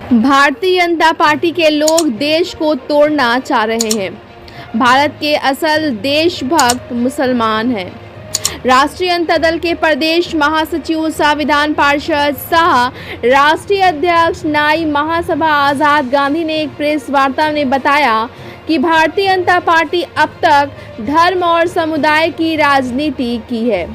Bharatiya Janata party के लोग देश को तोड़ना चाह रहे हैं। भारत के असल देशभक्त मुसलमान हैं। राष्ट्रीय जनता दल के प्रदेश महासचिव सह विधान पार्षद सह राष्ट्रीय अध्यक्ष नाई महासभा आज़ाद गांधी ने एक प्रेस वार्ता में बताया कि भारतीय जनता पार्टी अब तक धर्म और समुदाय की राजनीति की है,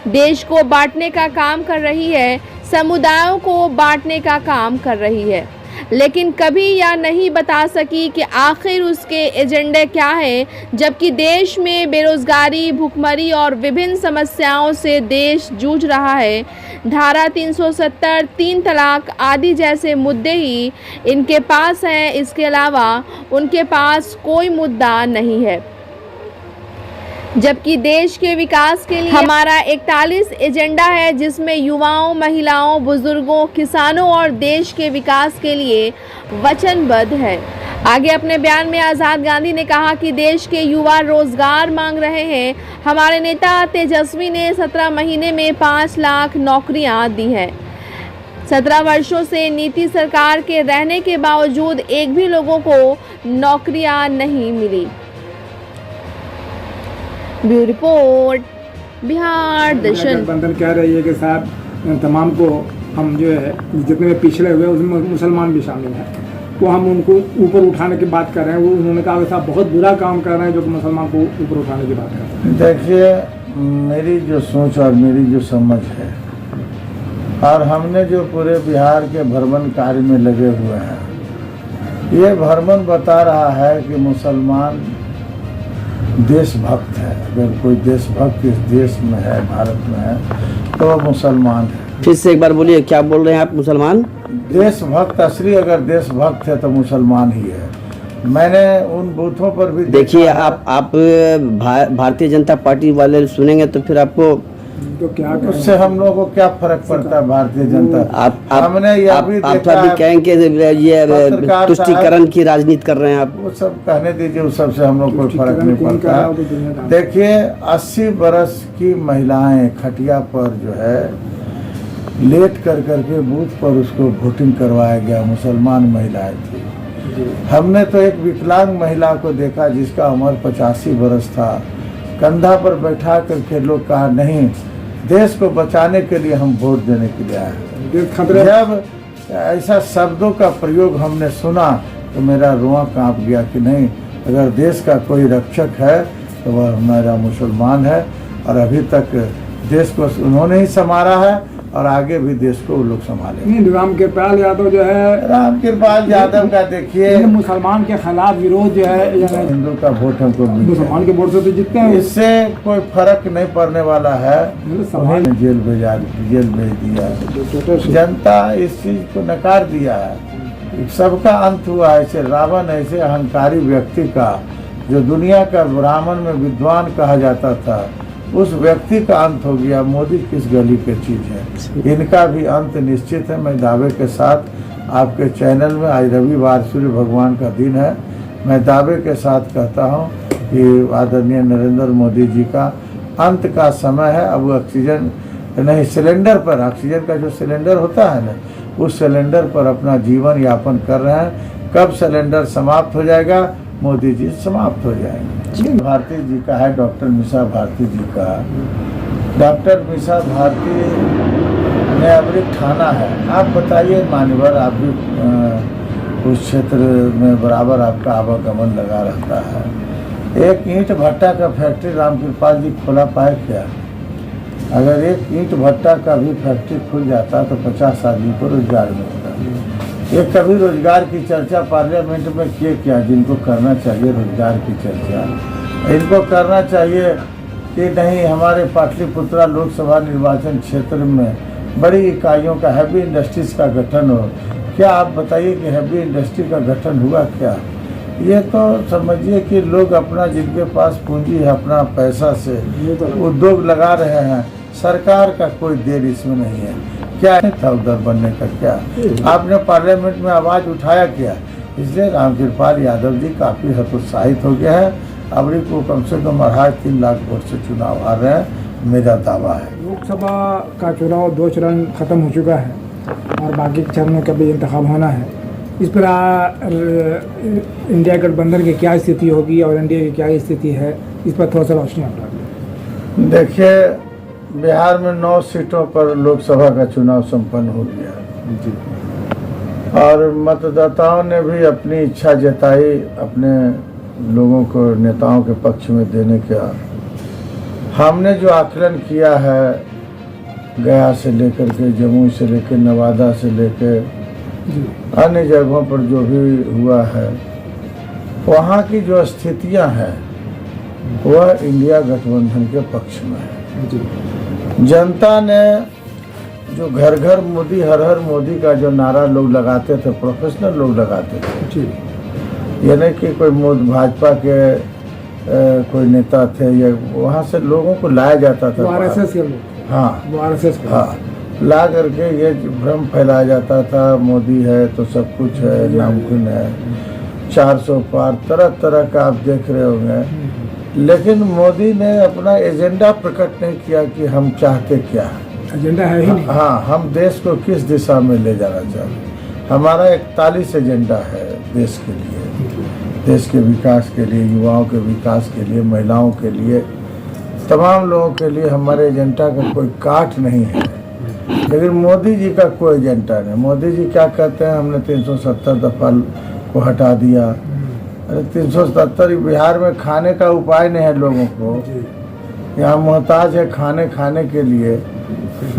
देश को बांटने का काम कर रही है, समुदायों को बांटने का काम कर रही है, लेकिन कभी यह नहीं बता सकी कि आखिर उसके एजेंडे क्या है, जबकि देश में बेरोजगारी, भुखमरी और विभिन्न समस्याओं से देश जूझ रहा है। धारा 370, 3 तलाक आदि जैसे मुद्दे ही इनके पास हैं, इसके अलावा उनके पास कोई मुद्दा नहीं है। जबकि देश के विकास के लिए हमारा 41 एजेंडा है, जिसमें युवाओं, महिलाओं, बुजुर्गों, किसानों और देश के विकास के लिए वचनबद्ध है। आगे अपने बयान में आज़ाद गांधी ने कहा कि देश के युवा रोजगार मांग रहे हैं। हमारे नेता तेजस्वी ने 17 महीने में 5 लाख नौकरियां दी हैं। 17 वर्षों से नीति सरकार के रहने के बावजूद एक भी लोगों को नौकरियां नहीं मिली। ब्यूरो रिपोर्ट, बिहार दर्शन। गठबंधन कह रही है कि साहब तमाम को हम जो है जितने भी पिछड़े हुए उसमें मुसलमान भी शामिल हैं, वो हम उनको ऊपर उठाने की बात कर रहे हैं। वो उन्होंने कहा कि साहब बहुत बुरा काम कर रहे हैं जो कि मुसलमान को ऊपर उठाने की बात कर रहे हैं। देखिए, मेरी जो सोच और मेरी जो समझ है, और हमने जो पूरे बिहार के भ्रमण कार्य में लगे हुए हैं, ये भ्रमण बता रहा है कि मुसलमान देशभक्त है। अगर कोई देशभक्त इस देश में है, भारत में है, तो वह मुसलमान है। फिर से एक बार बोलिए, क्या बोल रहे हैं आप? मुसलमान देशभक्त, असली अगर देशभक्त है तो मुसलमान ही है। मैंने उन बूथों पर भी देखिए, आप भारतीय जनता पार्टी वाले सुनेंगे तो फिर आपको तो क्या उससे हम लोगों को क्या फर्क पड़ता है? भारतीय जनता हमने यह भी देखा आप भी कहेंगे ये तुष्टीकरण की राजनीति कर रहे हैं आप। वो सब कहने दीजिए, उस सब से हम लोग को फर्क नहीं पड़ता। देखिए, 80 बरस की महिलाएं खटिया पर जो है लेट कर करके बूथ पर उसको वोटिंग करवाया गया। मुसलमान महिलाएं थी। हमने तो एक विकलांग महिला को देखा जिसका उम्र 85 बरस था। कंधा पर बैठा करके लोग कहा नहीं, देश को बचाने के लिए हम वोट देने के लिए आए। जब ऐसा शब्दों का प्रयोग हमने सुना तो मेरा रुआं कांप गया कि नहीं, अगर देश का कोई रक्षक है तो वह हमारा मुसलमान है। और अभी तक देश को उन्होंने ही संभाला है और आगे भी देश को वो लोग संभालेंगे। रामकृपाल यादव जो है, रामकृपाल यादव का देखिए, मुसलमान के खिलाफ विरोध जो है, हिंदू का वोट हमको मुसलमान के वोट से तो जीतते हैं। इससे कोई फर्क नहीं पड़ने वाला है। जेल भेज दिया। जनता इस चीज को नकार दिया है। सबका अंत हुआ। ऐसे रावण, ऐसे अहंकारी व्यक्ति का, जो दुनिया का ब्राह्मण में विद्वान कहा जाता था, उस व्यक्ति का अंत हो गया। मोदी किस गली की चीज है? इनका भी अंत निश्चित है। मैं दावे के साथ आपके चैनल में, आज रविवार सूर्य भगवान का दिन है, मैं दावे के साथ कहता हूं कि आदरणीय नरेंद्र मोदी जी का अंत का समय है। अब ऑक्सीजन नहीं, सिलेंडर पर, ऑक्सीजन का जो सिलेंडर होता है ना, उस सिलेंडर पर अपना जीवन यापन कर रहे हैं। कब सिलेंडर समाप्त हो जाएगा? मोदी जी समाप्त हो जाएंगे। भारती जी का है, डॉक्टर मीसा भारती जी का। डॉक्टर मीसा भारती में अभी थाना है। आप बताइए मान्यवर, आप भी उस क्षेत्र में बराबर आपका आवागमन लगा रहता है। एक ईंट भट्टा का फैक्ट्री रामकृपाल जी खोला पाए क्या? अगर एक ईंट भट्टा का भी फैक्ट्री खुल जाता तो 50 आदमी को रोजगार मिलता। ये कभी रोजगार की चर्चा पार्लियामेंट में किए क्या? जिनको करना चाहिए रोजगार की चर्चा, इनको करना चाहिए कि नहीं, हमारे पाटलिपुत्रा लोकसभा निर्वाचन क्षेत्र में बड़ी इकाइयों का, हैवी इंडस्ट्रीज का गठन हो। क्या आप बताइए कि हैवी इंडस्ट्री का गठन हुआ क्या? ये तो समझिए कि लोग अपना, जिनके पास पूंजी है, अपना पैसा से उद्योग लगा रहे हैं। सरकार का कोई देर इसमें नहीं है। क्या था उधर बनने का? क्या आपने पार्लियामेंट में आवाज उठाया क्या? इसलिए रामकृपाल यादव जी काफ़ी हतोत्साहित हो गया है। अबरी को कम से कम 3.5 लाख वोट से चुनाव हार रहे हैं, मेरा दावा है। लोकसभा का चुनाव 2 चरण खत्म हो चुका है और बाकी चरणों का भी इंतखाब होना है। इस पर इंडिया गठबंधन की क्या स्थिति होगी और एनडीए की क्या स्थिति है, इस पर थोड़ा सा रोशनी आप डालिए। देखिए, बिहार में 9 सीटों पर लोकसभा का चुनाव संपन्न हो गया जी। और मतदाताओं ने भी अपनी इच्छा जताई अपने लोगों को नेताओं के पक्ष में देने का। हमने जो आकलन किया है, गया से लेकर के, जम्मू से लेकर, नवादा से लेकर अन्य जगहों पर जो भी हुआ है, वहाँ की जो स्थितियाँ हैं वह इंडिया गठबंधन के पक्ष में है। जनता ने जो घर घर मोदी, हर हर मोदी का जो नारा लोग लगाते थे, प्रोफेशनल लोग लगाते थे, यानी कि कोई भाजपा के कोई नेता थे या वहाँ से लोगों को लाया जाता था, आरएसएस के लोग, आरएसएस, ला करके ये भ्रम फैलाया जाता था, मोदी है तो सब कुछ है, नामुमकिन है, 400 पार, तरह तरह का आप देख रहे होंगे। लेकिन मोदी ने अपना एजेंडा प्रकट नहीं किया कि हम चाहते क्या है। एजेंडा है ही नहीं। हाँ, हम देश को किस दिशा में ले जाना चाहते। हमारा 41 एजेंडा है देश के लिए, देश के विकास के लिए, युवाओं के विकास के लिए, महिलाओं के लिए, तमाम लोगों के लिए हमारे एजेंडा का कोई काट नहीं है। लेकिन मोदी जी का कोई एजेंडा नहीं। मोदी जी क्या कहते हैं, हमने 370 दफा को हटा दिया। अरे 370 बिहार में खाने का उपाय नहीं है लोगों को, यहाँ मोहताज है खाने के लिए।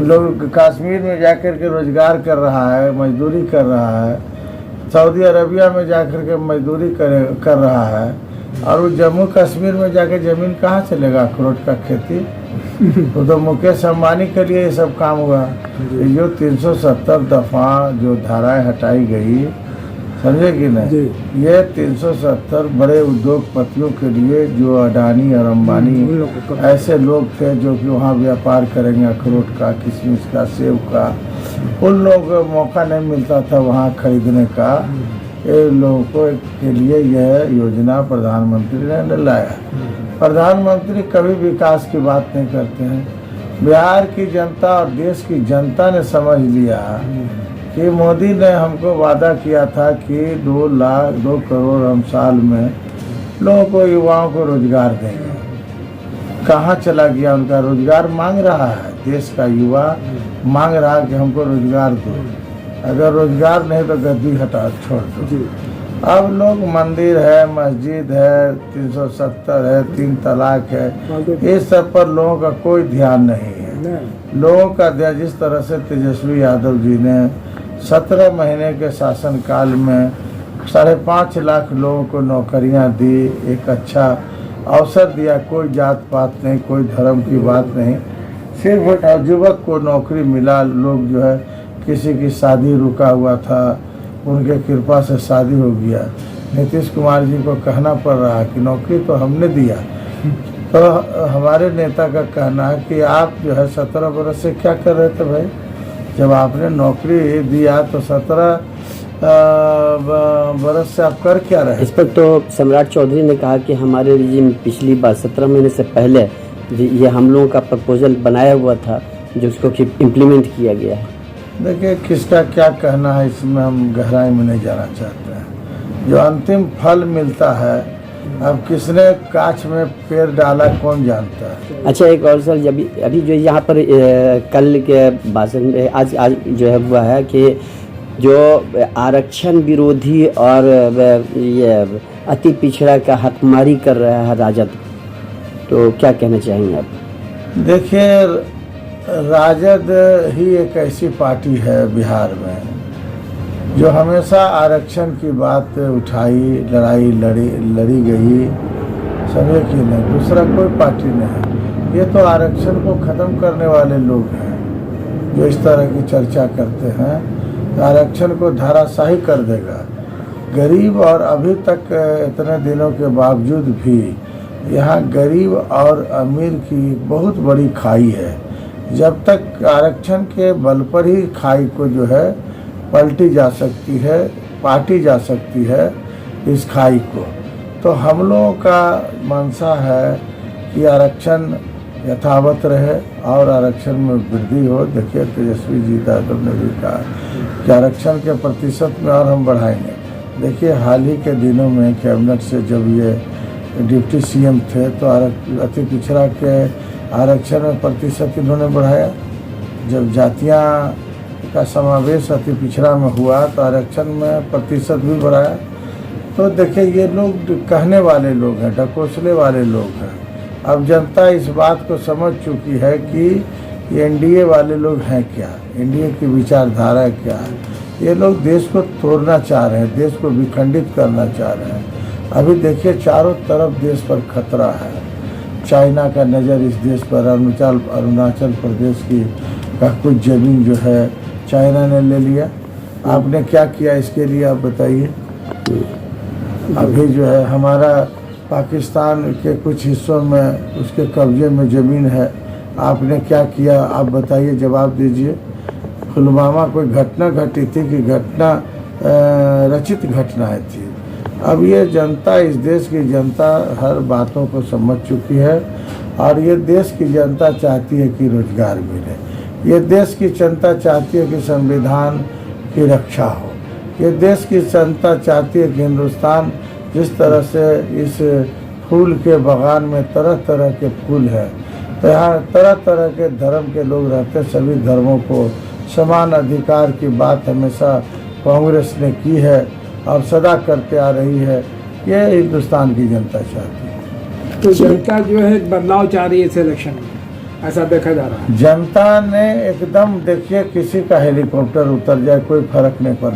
लोग कश्मीर में जाकर के रोजगार कर रहा है, मजदूरी कर रहा है, सऊदी अरबिया में जाकर के मजदूरी कर रहा है, और वो जम्मू कश्मीर में जाकर ज़मीन कहाँ से लेगा अखरोट का खेती। तो मुकेश अंबानी के लिए ये सब काम हुआ। जो 370 दफा जो धाराएं हटाई गई, समझे कि नहीं, ये 370 बड़े उद्योगपतियों के लिए, जो अडानी और अंबानी ऐसे लोग थे जो कि वहाँ व्यापार करेंगे अखरोट का, किशमिश का, सेब का, उन लोगों को मौका नहीं मिलता था वहाँ खरीदने का। ये लोगों को के लिए यह योजना प्रधानमंत्री ने लाया। प्रधानमंत्री कभी विकास की बात नहीं करते हैं। बिहार की जनता और देश की जनता ने समझ लिया कि मोदी ने हमको वादा किया था कि 2 करोड़ हम साल में लोगों को, युवाओं को रोजगार देंगे। कहाँ चला गया उनका रोजगार? मांग रहा है, देश का युवा मांग रहा है कि हमको रोजगार दो। अगर रोजगार नहीं तो गद्दी हटा छोड़ दो। अब लोग मंदिर है, मस्जिद है, 370 है, 3 तलाक है, ये सब पर लोगों का कोई ध्यान नहीं है। लोगों का ध्यान, जिस तरह से तेजस्वी यादव जी ने 17 महीने के शासनकाल में 5.5 लाख लोगों को नौकरियां दी, एक अच्छा अवसर दिया, कोई जात पात नहीं, कोई धर्म की बात नहीं, सिर्फ युवक को नौकरी मिला। लोग जो है, किसी की शादी रुका हुआ था, उनके कृपा से शादी हो गया। नीतीश कुमार जी को कहना पड़ रहा है कि नौकरी तो हमने दिया। तो हमारे नेता का कहना है कि आप जो है 17 बरस से क्या कर रहे थे भाई? जब आपने नौकरी दिया तो 17 बरस से आप कर क्या रहे? इस पर तो सम्राट चौधरी ने कहा कि हमारे रिजीम पिछली बार 17 महीने से पहले ये हम लोगों का प्रपोजल बनाया हुआ था, जो उसको इम्प्लीमेंट किया गया है। देखिए, किसका क्या कहना है इसमें हम गहराई में नहीं जाना चाहते हैं। जो अंतिम फल मिलता है, अब किसने कांच में पैर डाला कौन जानता है। अच्छा, एक और सर, जब अभी जो यहाँ पर कल के भाषण में आज जो है हुआ है कि जो आरक्षण विरोधी और ये अति पिछड़ा का हकमारी कर रहा है राजद, तो क्या कहना चाहेंगे आप? देखिए, राजद ही एक ऐसी पार्टी है बिहार में जो हमेशा आरक्षण की बात उठाई, लड़ी गई, समझे कि नहीं। दूसरा कोई पार्टी नहीं है। ये तो आरक्षण को ख़त्म करने वाले लोग हैं जो इस तरह की चर्चा करते हैं। आरक्षण को धराशायी कर देगा गरीब। और अभी तक इतने दिनों के बावजूद भी यहाँ गरीब और अमीर की बहुत बड़ी खाई है। जब तक आरक्षण के बल पर ही खाई को जो है पलटी जा सकती है, पाटी जा सकती है इस खाई को। तो हम लोगों का मंशा है कि आरक्षण यथावत रहे और आरक्षण में वृद्धि हो। देखिए, तेजस्वी जी यादव ने भी कहा कि आरक्षण के प्रतिशत में और हम बढ़ाएंगे। देखिए, हाल ही के दिनों में कैबिनेट से जब ये डिप्टी सीएम थे तो अति पिछड़ा के आरक्षण में प्रतिशत इन्होंने बढ़ाया। जब जातियां का समावेश अति पिछड़ा में हुआ तो आरक्षण में प्रतिशत भी बढ़ाया। तो देखिए, ये लोग कहने वाले लोग हैं, ढकोसले वाले लोग हैं। अब जनता इस बात को समझ चुकी है कि एनडीए वाले लोग हैं क्या, एनडीए की विचारधारा क्या है। ये लोग देश को तोड़ना चाह रहे हैं, देश को विखंडित करना चाह रहे हैं। अभी देखिए, चारों तरफ देश पर खतरा है। चाइना का नज़र इस देश पर, अरुणाचल प्रदेश की का कुछ ज़मीन जो है चाइना ने ले लिया। आपने क्या किया इसके लिए, आप बताइए। अभी जो है हमारा पाकिस्तान के कुछ हिस्सों में उसके कब्जे में ज़मीन है, आपने क्या किया, आप बताइए, जवाब दीजिए। पुलवामा कोई घटना घटी थी कि घटना रचित घटनाएं थी। अब ये जनता, इस देश की जनता हर बातों को समझ चुकी है और ये देश की जनता चाहती है कि रोजगार मिले। ये देश की जनता चाहती है कि संविधान की रक्षा हो। ये देश की जनता चाहती है कि हिंदुस्तान जिस तरह से इस फूल के बागान में तरह तरह के फूल हैं, तो यहाँ तरह तरह के धर्म के लोग रहते हैं। सभी धर्मों को समान अधिकार की बात हमेशा कांग्रेस ने की है और सदा करते आ रही है। ये हिंदुस्तान की जनता चाहती है। तो जनता जो है बदलाव चाह रही है इस इलेक्शन में, ऐसा देखा जा रहा है। जनता ने एकदम, देखिए, किसी का हेलीकॉप्टर उतर जाए कोई फर्क नहीं पड़ने।